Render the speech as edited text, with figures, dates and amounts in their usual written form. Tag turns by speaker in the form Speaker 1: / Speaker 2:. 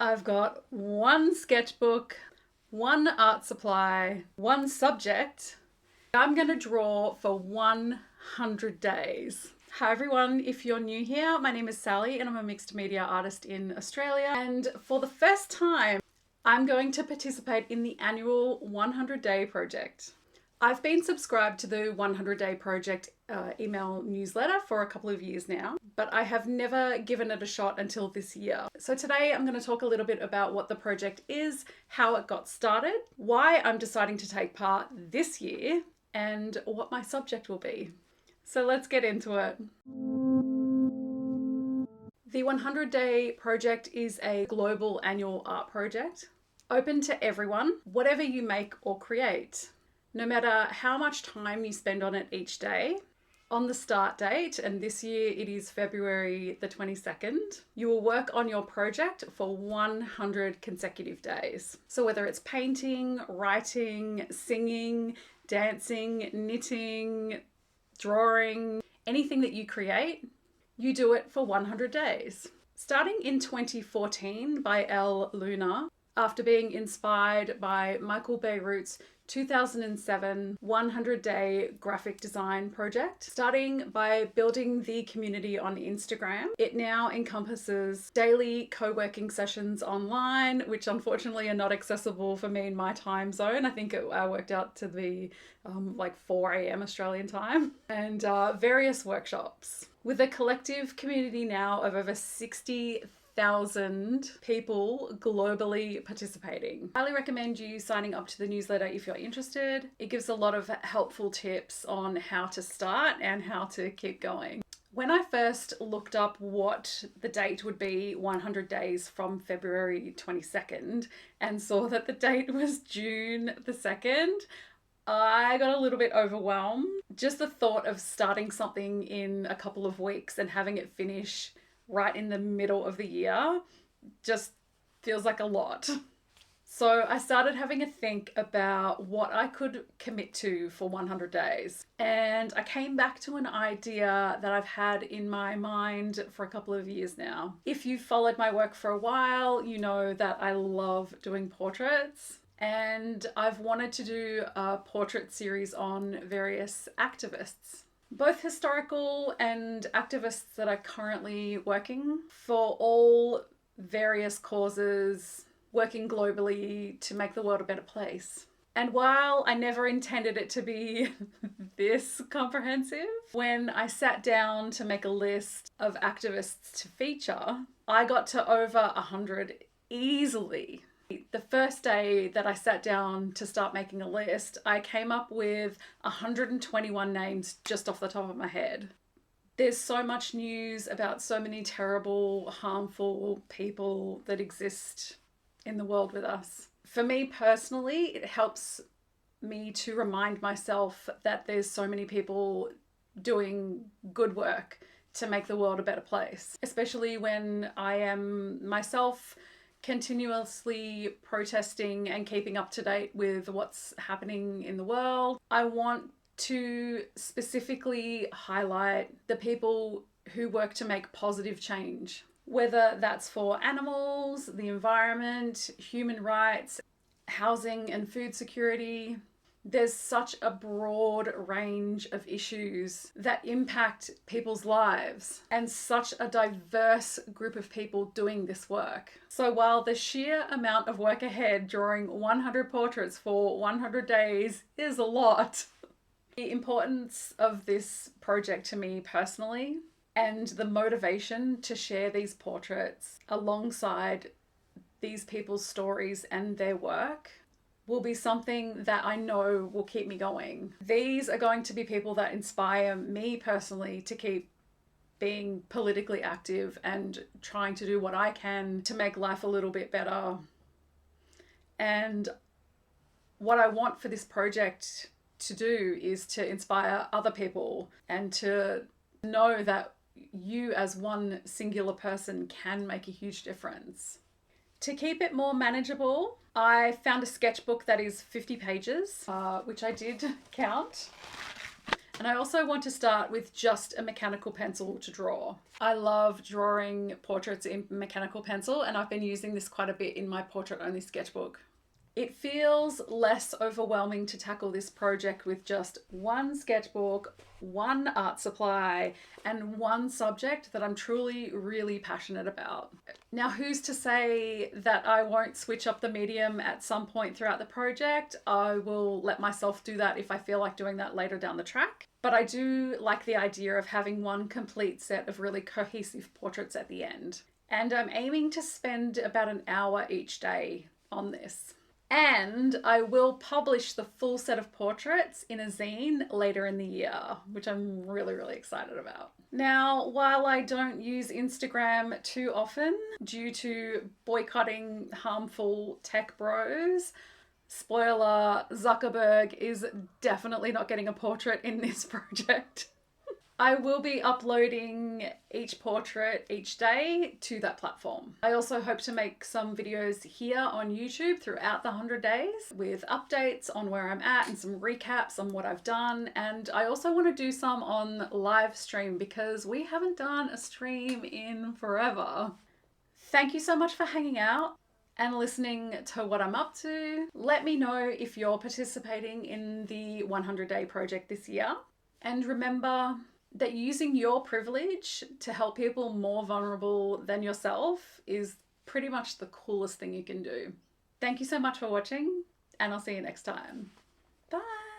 Speaker 1: I've got one sketchbook, one art supply, one subject. I'm going to draw for 100 days. Hi everyone, if you're new here, my name is Sally and I'm a mixed media artist in Australia. And for the first time, I'm going to participate in the annual 100 Day Project. I've been subscribed to the 100 Day Project email newsletter for a couple of years now, but I have never given it a shot until this year. So today I'm going to talk a little bit about what the project is, how it got started, why I'm deciding to take part this year, and what my subject will be. So let's get into it. The 100 Day Project is a global annual art project, open to everyone, whatever you make or create. No matter how much time you spend on it each day, on the start date, and this year it is February the 22nd, you will work on your project for 100 consecutive days. So whether it's painting, writing, singing, dancing, knitting, drawing, anything that you create, you do it for 100 days. Starting in 2014 by L. Luna, after being inspired by Michael Bierut's 2007 100 Day graphic design project. Starting by building the community on Instagram, it now encompasses daily co-working sessions online, which unfortunately are not accessible for me in my time zone. I think I worked out to be like 4 a.m. Australian time, and various workshops. With a collective community now of over 60,000 people globally participating. I highly recommend you signing up to the newsletter if you're interested. It gives a lot of helpful tips on how to start and how to keep going. When I first looked up what the date would be 100 days from February 22nd and saw that the date was June the 2nd, I got a little bit overwhelmed. Just the thought of starting something in a couple of weeks and having it finish right in the middle of the year just feels like a lot. So I started having a think about what I could commit to for 100 days. And I came back to an idea that I've had in my mind for a couple of years now. If you've followed my work for a while, you know that I love doing portraits. And I've wanted to do a portrait series on various activists, both historical and activists that are currently working for all various causes, working globally to make the world a better place. And while I never intended it to be this comprehensive, when I sat down to make a list of activists to feature, I got to over 100 easily. The first day that I sat down to start making a list, I came up with 121 names just off the top of my head. There's so much news about so many terrible, harmful people that exist in the world with us. For me personally, it helps me to remind myself that there's so many people doing good work to make the world a better place, especially when I am myself continuously protesting and keeping up to date with what's happening in the world. I want to specifically highlight the people who work to make positive change, whether that's for animals, the environment, human rights, housing and food security. There's such a broad range of issues that impact people's lives and such a diverse group of people doing this work. So while the sheer amount of work ahead drawing 100 portraits for 100 days is a lot, the importance of this project to me personally and the motivation to share these portraits alongside these people's stories and their work will be something that I know will keep me going. These are going to be people that inspire me personally to keep being politically active and trying to do what I can to make life a little bit better. And what I want for this project to do is to inspire other people and to know that you as one singular person can make a huge difference. To keep it more manageable, I found a sketchbook that is 50 pages, which I did count. And I also want to start with just a mechanical pencil to draw. I love drawing portraits in mechanical pencil, and I've been using this quite a bit in my portrait only sketchbook. It feels less overwhelming to tackle this project with just one sketchbook, one art supply, and one subject that I'm truly really passionate about. Now, who's to say that I won't switch up the medium at some point throughout the project? I will let myself do that if I feel like doing that later down the track. But I do like the idea of having one complete set of really cohesive portraits at the end. And I'm aiming to spend about an hour each day on this. And I will publish the full set of portraits in a zine later in the year, which I'm really, really excited about. Now, while I don't use Instagram too often due to boycotting harmful tech bros, spoiler, Zuckerberg is definitely not getting a portrait in this project. I will be uploading each portrait each day to that platform. I also hope to make some videos here on YouTube throughout the 100 days with updates on where I'm at and some recaps on what I've done. And I also want to do some on live stream because we haven't done a stream in forever. Thank you so much for hanging out and listening to what I'm up to. Let me know if you're participating in the 100-day project this year. And remember that using your privilege to help people more vulnerable than yourself is pretty much the coolest thing you can do. Thank you so much for watching, and I'll see you next time. Bye.